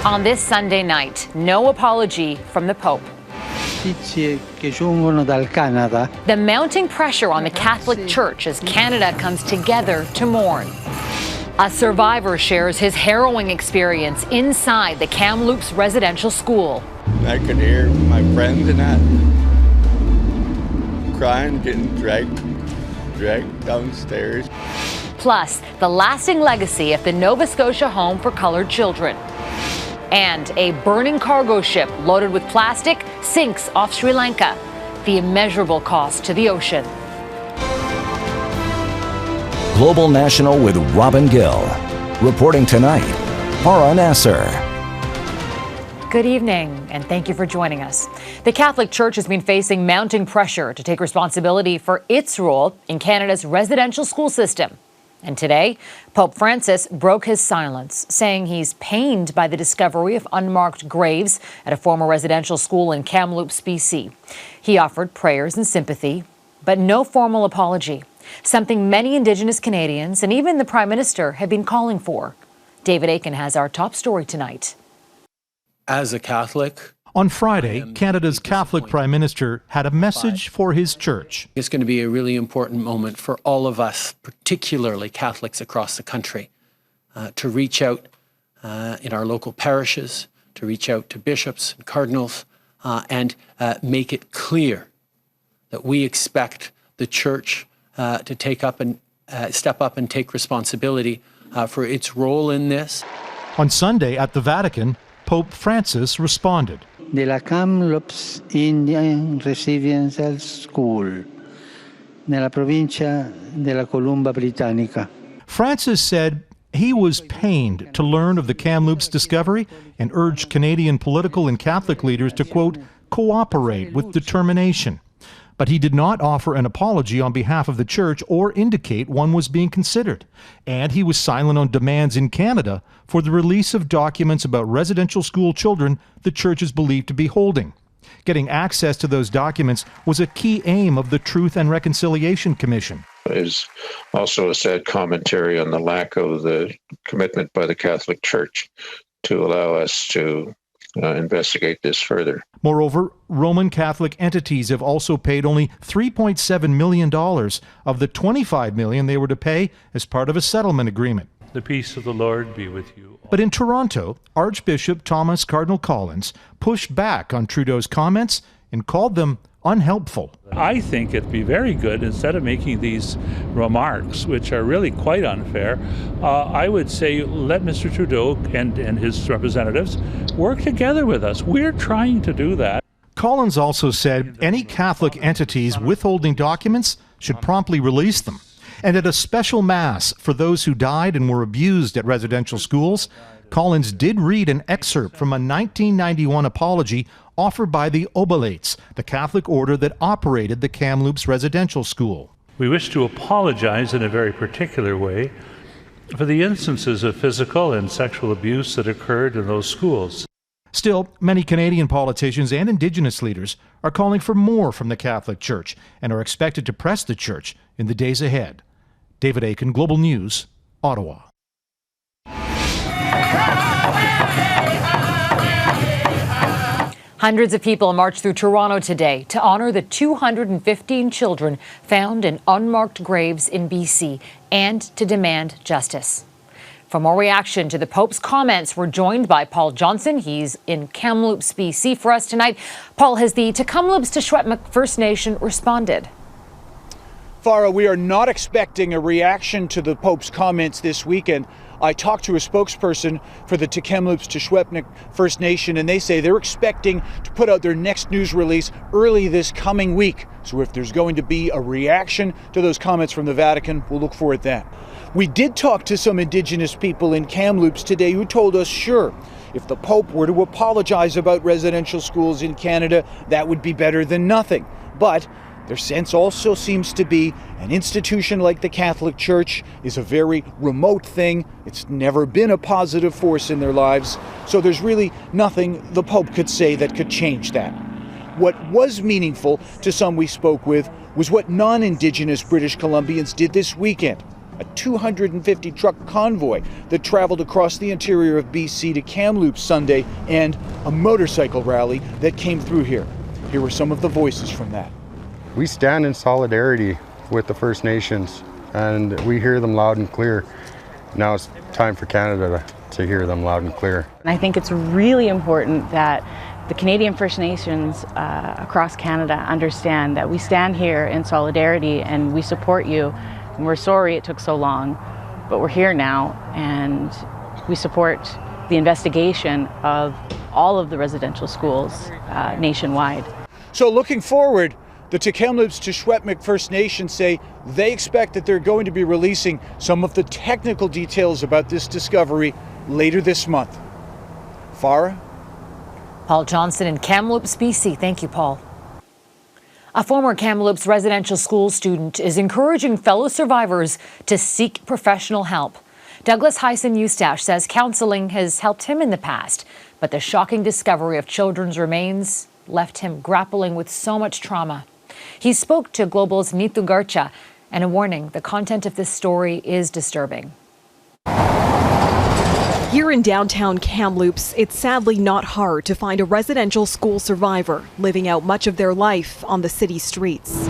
On this Sunday night, no apology from the Pope. Notizie che giungono dal Canada. The mounting pressure on the Catholic Church as Canada comes together to mourn. A survivor shares his harrowing experience inside the Kamloops Residential School. I could hear my friends and that crying, getting dragged downstairs. Plus, the lasting legacy of the Nova Scotia Home for Colored Children. And a burning cargo ship loaded with plastic sinks off Sri Lanka. The immeasurable cost to the ocean. Global National with Robin Gill. Reporting tonight, Farah Nasser. Good evening, and thank you for joining us. The Catholic Church has been facing mounting pressure to take responsibility for its role in Canada's residential school system. And today, Pope Francis broke his silence, saying he's pained by the discovery of unmarked graves at a former residential school in Kamloops, BC. He offered prayers and sympathy, but no formal apology, something many Indigenous Canadians and even the Prime Minister have been calling for. David Akin has our top story tonight. As a Catholic, on Friday, Canada's Catholic Prime Minister had a message for his church. It's going to be a really important moment for all of us, particularly Catholics across the country, to reach out in our local parishes, to reach out to bishops and cardinals, and make it clear that we expect the church to take up and step up and take responsibility for its role in this. On Sunday at the Vatican, Pope Francis responded. Della Kamloops Indian Residential School, nella provincia della Columbia Britannica. Francis said he was pained to learn of the Kamloops discovery and urged Canadian political and Catholic leaders to, quote, cooperate with determination. But he did not offer an apology on behalf of the church or indicate one was being considered. And he was silent on demands in Canada for the release of documents about residential school children the church is believed to be holding. Getting access to those documents was a key aim of the Truth and Reconciliation Commission. Is also a sad commentary on the lack of the commitment by the Catholic Church to allow us to investigate this further. Moreover, Roman Catholic entities have also paid only $3.7 million of the $25 million they were to pay as part of a settlement agreement. The peace of the Lord be with you. But in Toronto, Archbishop Thomas Cardinal Collins pushed back on Trudeau's comments and called them unhelpful. I think it'd be very good, instead of making these remarks, which are really quite unfair, I would say let Mr. Trudeau and his representatives work together with us. We're trying to do that. Collins also said any Catholic entities withholding documents should promptly release them. And at a special mass for those who died and were abused at residential schools, Collins did read an excerpt from a 1991 apology offered by the Oblates, the Catholic order that operated the Kamloops Residential School. We wish to apologize in a very particular way for the instances of physical and sexual abuse that occurred in those schools. Still, many Canadian politicians and Indigenous leaders are calling for more from the Catholic Church and are expected to press the Church in the days ahead. David Akin, Global News, Ottawa. Hundreds of people marched through Toronto today to honor the 215 children found in unmarked graves in BC and to demand justice. For more reaction to the Pope's comments, we're joined by Paul Johnson. He's in Kamloops, BC for us tonight. Paul, has the Kamloops First Nation responded? Farah, we are not expecting a reaction to the Pope's comments this weekend. I talked to a spokesperson for the Kamloops First Nation, and they say they're expecting to put out their next news release early this coming week. So if there's going to be a reaction to those comments from the Vatican, we'll look for it then. We did talk to some Indigenous people in Kamloops today who told us, sure, if the Pope were to apologize about residential schools in Canada, that would be better than nothing. But their sense also seems to be an institution like the Catholic Church is a very remote thing. It's never been a positive force in their lives. So there's really nothing the Pope could say that could change that. What was meaningful to some we spoke with was what non-Indigenous British Columbians did this weekend. a 250 truck convoy that traveled across the interior of BC to Kamloops Sunday, and a motorcycle rally that came through here. Here were some of the voices from that. We stand in solidarity with the First Nations, and we hear them loud and clear. Now it's time for Canada to hear them loud and clear. And I think it's really important that the Canadian First Nations across Canada understand that we stand here in solidarity and we support you. And we're sorry it took so long, but we're here now, and we support the investigation of all of the residential schools nationwide. So looking forward, the Kamloops First Nation say they expect that they're going to be releasing some of the technical details about this discovery later this month. Farah? Paul Johnson in Kamloops, BC. Thank you, Paul. A former Kamloops residential school student is encouraging fellow survivors to seek professional help. Douglas Hyson-Eustache says counseling has helped him in the past, but the shocking discovery of children's remains left him grappling with so much trauma. He spoke to Global's Neetu Garcha, and a warning, the content of this story is disturbing. Here in downtown Kamloops, it's sadly not hard to find a residential school survivor living out much of their life on the city streets.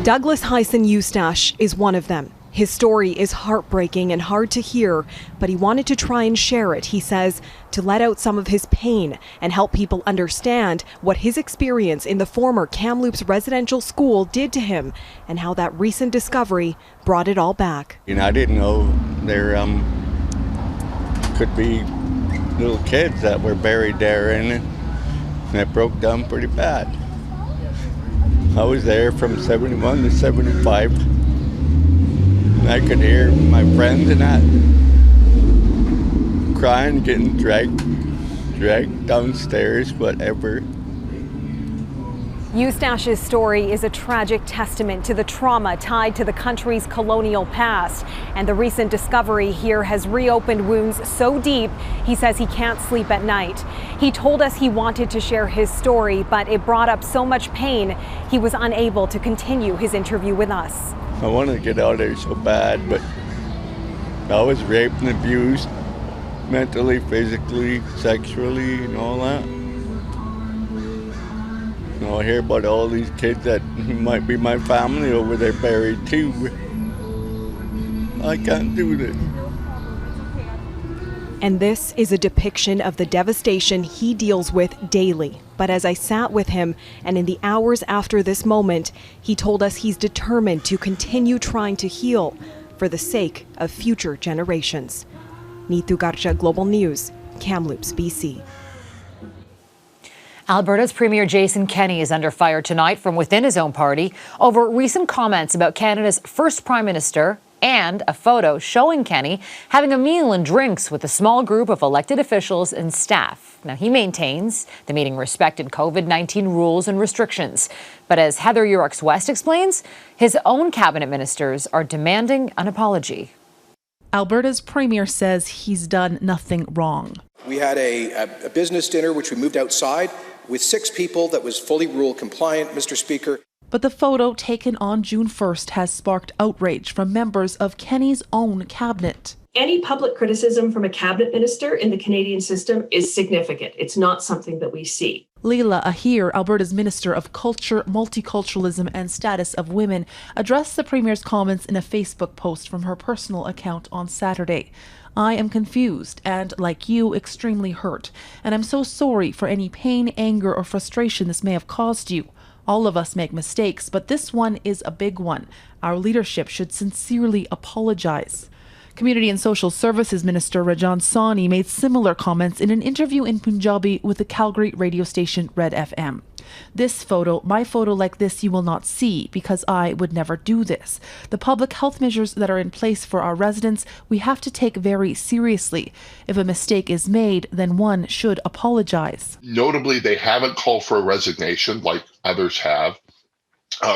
Douglas Hyson-Eustache is one of them. His story is heartbreaking and hard to hear, but he wanted to try and share it, he says, to let out some of his pain and help people understand what his experience in the former Kamloops residential school did to him and how that recent discovery brought it all back. I didn't know there could be little kids that were buried there in it, and it broke down pretty bad. I was there from 71 to 75. I could hear my friends and that crying, getting dragged downstairs, whatever. Eustache's story is a tragic testament to the trauma tied to the country's colonial past. And the recent discovery here has reopened wounds so deep, he says he can't sleep at night. He told us he wanted to share his story, but it brought up so much pain, he was unable to continue his interview with us. I wanted to get out of there so bad, but I was raped and abused mentally, physically, sexually, and all that. I hear about all these kids that might be my family over there buried too. I can't do this. And this is a depiction of the devastation he deals with daily. But as I sat with him, and in the hours after this moment, he told us he's determined to continue trying to heal for the sake of future generations. Neetu Garcha, Global News, Kamloops, BC. Alberta's Premier Jason Kenney is under fire tonight from within his own party over recent comments about Canada's first Prime Minister and a photo showing Kenney having a meal and drinks with a small group of elected officials and staff. Now, he maintains the meeting respected COVID-19 rules and restrictions. But as Heather Yourex-West explains, his own cabinet ministers are demanding an apology. Alberta's Premier says he's done nothing wrong. We had a business dinner, which we moved outside, with 6 people that was fully rule compliant, Mr. Speaker. But the photo taken on June 1st has sparked outrage from members of Kenney's own cabinet. Any public criticism from a cabinet minister in the Canadian system is significant. It's not something that we see. Leela Ahir, Alberta's Minister of Culture, Multiculturalism and Status of Women, addressed the Premier's comments in a Facebook post from her personal account on Saturday. I am confused and, like you, extremely hurt, and I'm so sorry for any pain, anger or frustration this may have caused you. All of us make mistakes, but this one is a big one. Our leadership should sincerely apologize. Community and Social Services Minister Rajan Sawhney made similar comments in an interview in Punjabi with the Calgary radio station Red FM. This photo, my photo like this you will not see because I would never do this. The public health measures that are in place for our residents, we have to take very seriously. If a mistake is made, then one should apologize. Notably, they haven't called for a resignation like others have,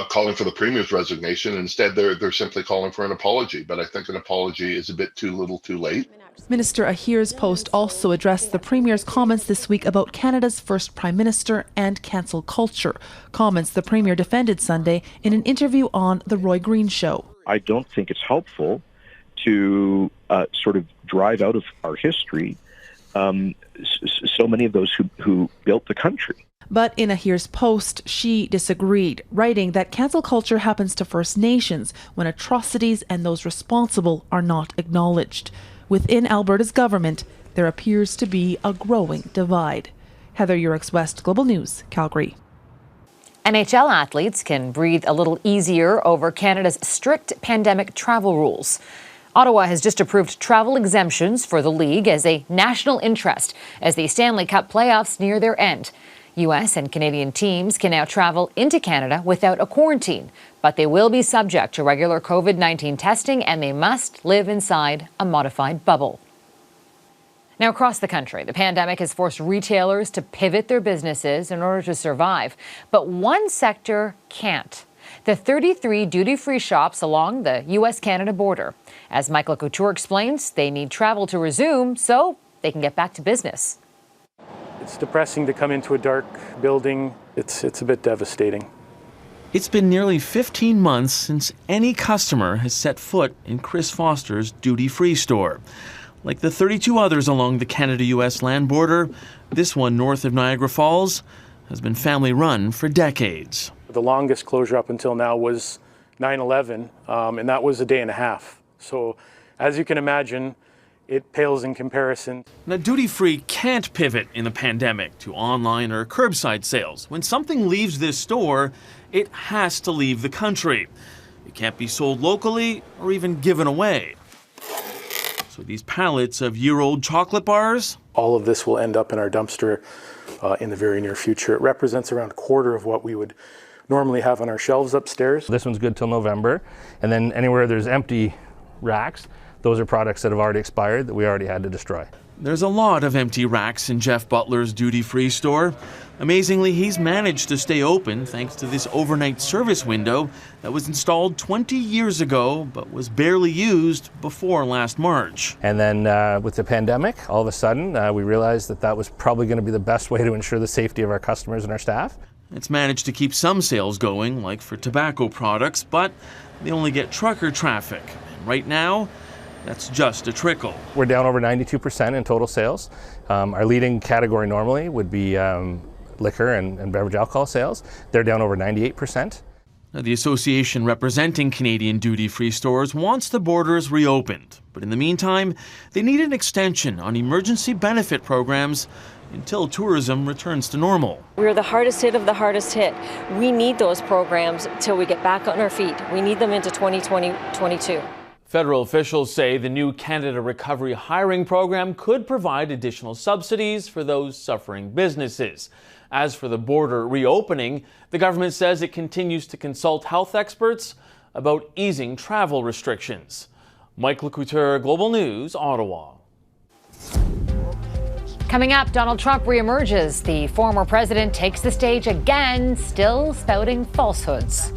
calling for the Premier's resignation. Instead, they're simply calling for an apology. But I think an apology is a bit too little too late. Minister Ahir's post also addressed the Premier's comments this week about Canada's first Prime Minister and cancel culture, comments the Premier defended Sunday in an interview on The Roy Green Show. I don't think it's helpful to sort of drive out of our history so many of those who built the country. But in a Here's post, she disagreed, writing that cancel culture happens to First Nations when atrocities and those responsible are not acknowledged. Within Alberta's government, there appears to be a growing divide. Heather Yourex-West, Global News, Calgary. NHL athletes can breathe a little easier over Canada's strict pandemic travel rules. Ottawa has just approved travel exemptions for the league as a national interest as the Stanley Cup playoffs near their end. U.S. and Canadian teams can now travel into Canada without a quarantine, but they will be subject to regular COVID-19 testing and they must live inside a modified bubble. Now, across the country, the pandemic has forced retailers to pivot their businesses in order to survive, but one sector can't. The 33 duty-free shops along the U.S.-Canada border. As Michael Couture explains, they need travel to resume so they can get back to business. It's depressing to come into a dark building. It's a bit devastating. It's been nearly 15 months since any customer has set foot in Chris Foster's duty-free store. Like the 32 others along the Canada-U.S. land border, this one north of Niagara Falls has been family-run for decades. The longest closure up until now was 9/11, and that was a day and a half. So, as you can imagine, it pales in comparison. Now, duty-free can't pivot in the pandemic to online or curbside sales. When something leaves this store, it has to leave the country. It can't be sold locally or even given away. So these pallets of year-old chocolate bars? All of this will end up in our dumpster in the very near future. It represents around a quarter of what we would normally have on our shelves upstairs. This one's good till November, and then anywhere there's empty racks, those are products that have already expired that we already had to destroy. There's a lot of empty racks in Jeff Butler's duty-free store. Amazingly, he's managed to stay open thanks to this overnight service window that was installed 20 years ago but was barely used before last March. And then with the pandemic, all of a sudden, we realized that that was probably going to be the best way to ensure the safety of our customers and our staff. It's managed to keep some sales going, like for tobacco products, but they only get trucker traffic. And right now, that's just a trickle. We're down over 92% in total sales. Our leading category normally would be liquor and beverage alcohol sales. They're down over 98%. Now, the association representing Canadian duty-free stores wants the borders reopened. But in the meantime, they need an extension on emergency benefit programs until tourism returns to normal. We're the hardest hit of the hardest hit. We need those programs till we get back on our feet. We need them into 2022. Federal officials say the new Canada Recovery Hiring Program could provide additional subsidies for those suffering businesses. As for the border reopening, the government says it continues to consult health experts about easing travel restrictions. Michael Couture, Global News, Ottawa. Coming up, Donald Trump reemerges. The former president takes the stage again, still spouting falsehoods.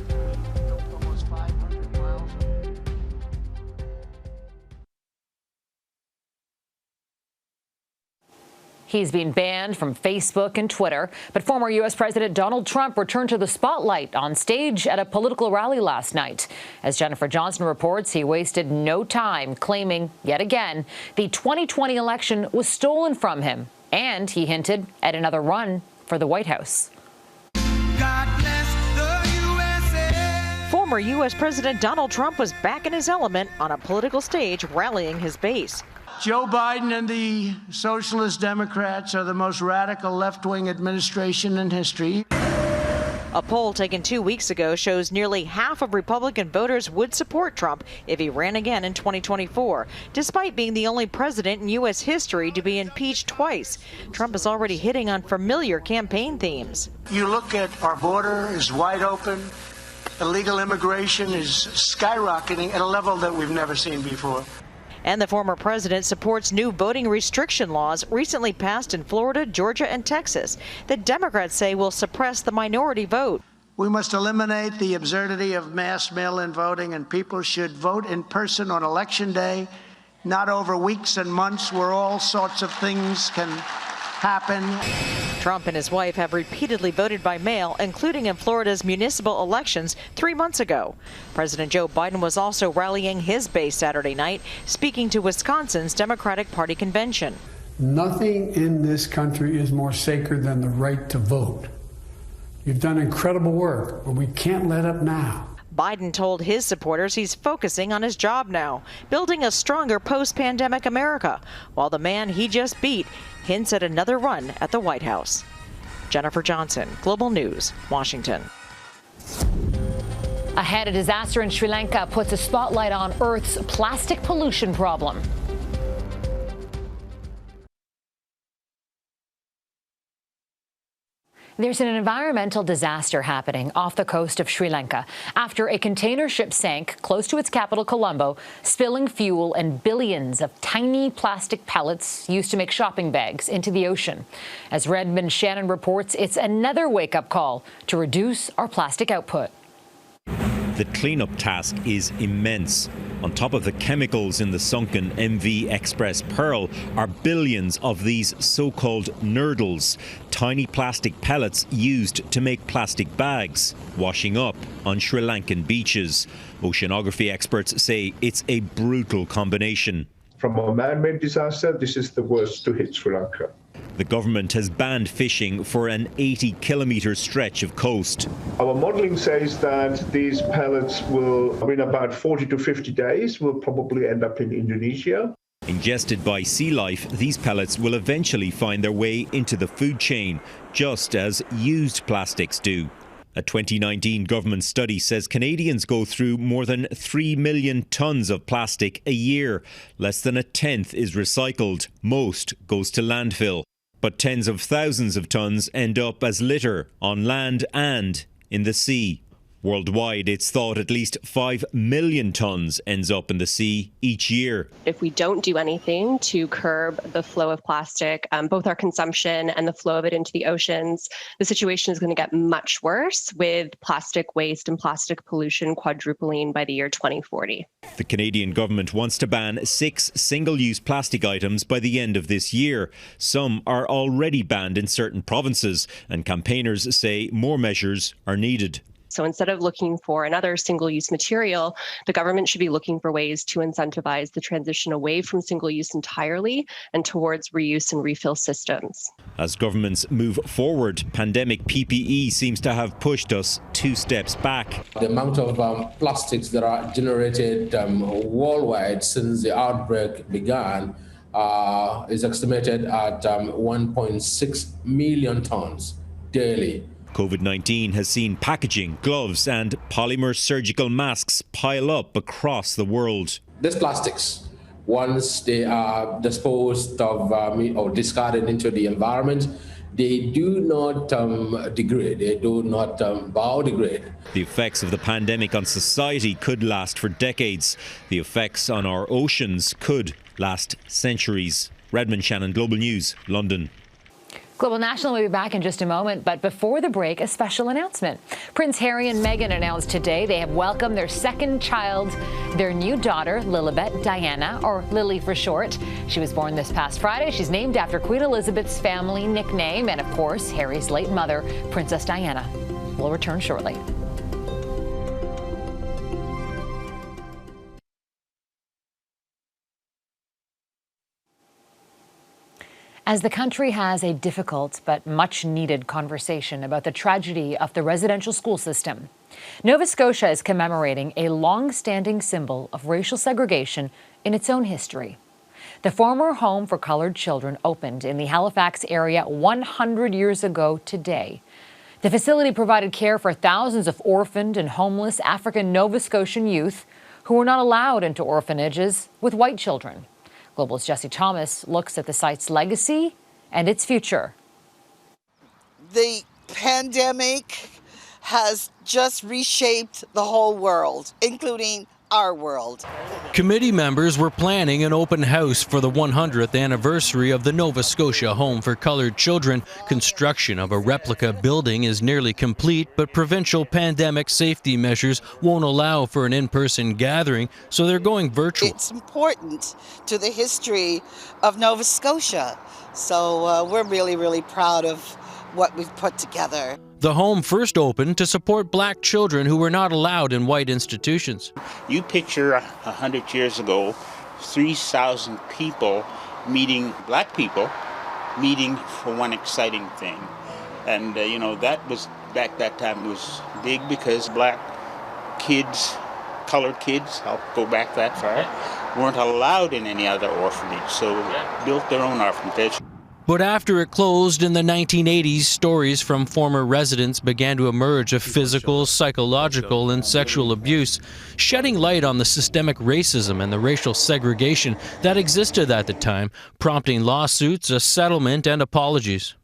He's been banned from Facebook and Twitter, but former U.S. President Donald Trump returned to the spotlight on stage at a political rally last night. As Jennifer Johnson reports, he wasted no time claiming, yet again, the 2020 election was stolen from him, and he hinted at another run for the White House. Former U.S. President Donald Trump was back in his element on a political stage rallying his base. Joe Biden and the Socialist Democrats are the most radical left-wing administration in history. A poll taken 2 weeks ago shows nearly half of Republican voters would support Trump if he ran again in 2024, despite being the only president in U.S. history to be impeached twice. Trump is already hitting on familiar campaign themes. You look at our border is wide open. Illegal immigration is skyrocketing at a level that we've never seen before. And the former president supports new voting restriction laws recently passed in Florida, Georgia, and Texas that Democrats say will suppress the minority vote. We must eliminate the absurdity of mass mail-in voting, and people should vote in person on Election Day, not over weeks and months where all sorts of things can happen. Trump and his wife have repeatedly voted by mail, including in Florida's municipal elections 3 months ago. President Joe Biden was also rallying his base Saturday night, speaking to Wisconsin's Democratic Party convention. Nothing in this country is more sacred than the right to vote. You've done incredible work, but we can't let up now. Biden told his supporters he's focusing on his job now, building a stronger post-pandemic America, while the man he just beat hints at another run at the White House. Jennifer Johnson, Global News, Washington. Ahead, a disaster in Sri Lanka puts a spotlight on Earth's plastic pollution problem. There's an environmental disaster happening off the coast of Sri Lanka after a container ship sank close to its capital, Colombo, spilling fuel and billions of tiny plastic pellets used to make shopping bags into the ocean. As Redmond Shannon reports, it's another wake-up call to reduce our plastic output. The cleanup task is immense. On top of the chemicals in the sunken MV Express Pearl are billions of these so-called nurdles, tiny plastic pellets used to make plastic bags, washing up on Sri Lankan beaches. Oceanography experts say it's a brutal combination. From a man-made disaster, this is the worst to hit Sri Lanka. The government has banned fishing for an 80-kilometre stretch of coast. Our modelling says that these pellets will, in about 40 to 50 days, will probably end up in Indonesia. Ingested by sea life, these pellets will eventually find their way into the food chain, just as used plastics do. A 2019 government study says Canadians go through more than 3 million tonnes of plastic a year. Less than a tenth is recycled. Most goes to landfill. But tens of thousands of tonnes end up as litter on land and in the sea. Worldwide, it's thought at least 5 million tonnes ends up in the sea each year. If we don't do anything to curb the flow of plastic, both our consumption and the flow of it into the oceans, the situation is going to get much worse, with plastic waste and plastic pollution quadrupling by the year 2040. The Canadian government wants to ban 6 single-use plastic items by the end of this year. Some are already banned in certain provinces, and campaigners say more measures are needed. So instead of looking for another single-use material, the government should be looking for ways to incentivize the transition away from single-use entirely and towards reuse and refill systems. As governments move forward, pandemic PPE seems to have pushed us 2 steps back. The amount of plastics that are generated worldwide since the outbreak began is estimated at 1.6 million tons daily. COVID-19 has seen packaging, gloves and polymer surgical masks pile up across the world. These plastics, once they are disposed of or discarded into the environment, they do not degrade, they do not biodegrade. The effects of the pandemic on society could last for decades. The effects on our oceans could last centuries. Redmond Shannon, Global News, London. Global National will be back in just a moment, but before the break, a special announcement. Prince Harry and Meghan announced today they have welcomed their second child, their new daughter, Lilibet Diana, or Lily for short. She was born this past Friday. She's named after Queen Elizabeth's family nickname and, of course, Harry's late mother, Princess Diana. We'll return shortly. As the country has a difficult but much-needed conversation about the tragedy of the residential school system, Nova Scotia is commemorating a long-standing symbol of racial segregation in its own history. The former home for colored children opened in the Halifax area 100 years ago today. The facility provided care for thousands of orphaned and homeless African Nova Scotian youth who were not allowed into orphanages with white children. Global's Jesse Thomas looks at the site's legacy and its future. The pandemic has just reshaped the whole world, including our world. Committee members were planning an open house for the 100th anniversary of the Nova Scotia Home for Colored Children. Construction of a replica building is nearly complete, but provincial pandemic safety measures won't allow for an in-person gathering, so they're going virtual. It's important to the history of Nova Scotia. So we're really, really proud of what we've put together. The home first opened to support black children who were not allowed in white institutions. You picture 100 years ago, 3,000 people meeting, black people, meeting for one exciting thing. And, that was, back that time was big because black kids, colored kids, I'll go back that far, weren't allowed in any other orphanage, so built their own orphanage. But after it closed in the 1980s, stories from former residents began to emerge of physical, psychological, and sexual abuse, shedding light on the systemic racism and the racial segregation that existed at the time, prompting lawsuits, a settlement, and apologies.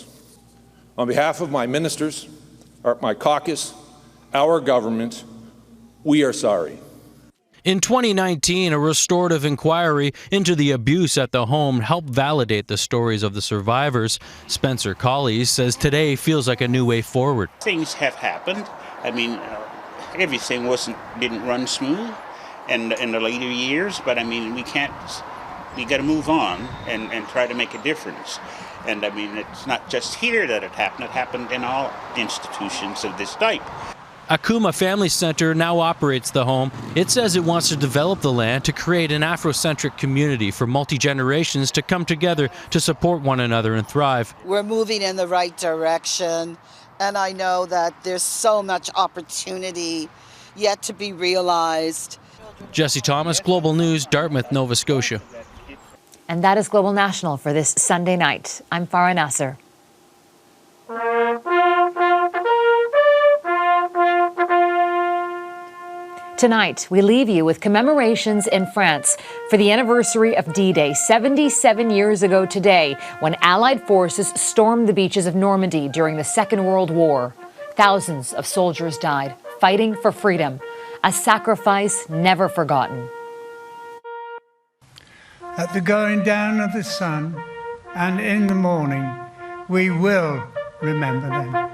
On behalf of my ministers, my caucus, our government, we are sorry. In 2019, a restorative inquiry into the abuse at the home helped validate the stories of the survivors. Spencer Colley says today feels like a new way forward. Things have happened. I mean, everything didn't run smooth in the later years, but I mean, we got to move on and try to make a difference. And I mean, it's not just here that it happened in all institutions of this type. Akuma Family Center now operates the home. It says it wants to develop the land to create an Afrocentric community for multi-generations to come together to support one another and thrive. We're moving in the right direction, and I know that there's so much opportunity yet to be realized. Jesse Thomas, Global News, Dartmouth, Nova Scotia. And that is Global National for this Sunday night. I'm Farah Nasser. Tonight, we leave you with commemorations in France for the anniversary of D-Day, 77 years ago today, when Allied forces stormed the beaches of Normandy during the Second World War. Thousands of soldiers died, fighting for freedom, a sacrifice never forgotten. At the going down of the sun and in the morning, we will remember them.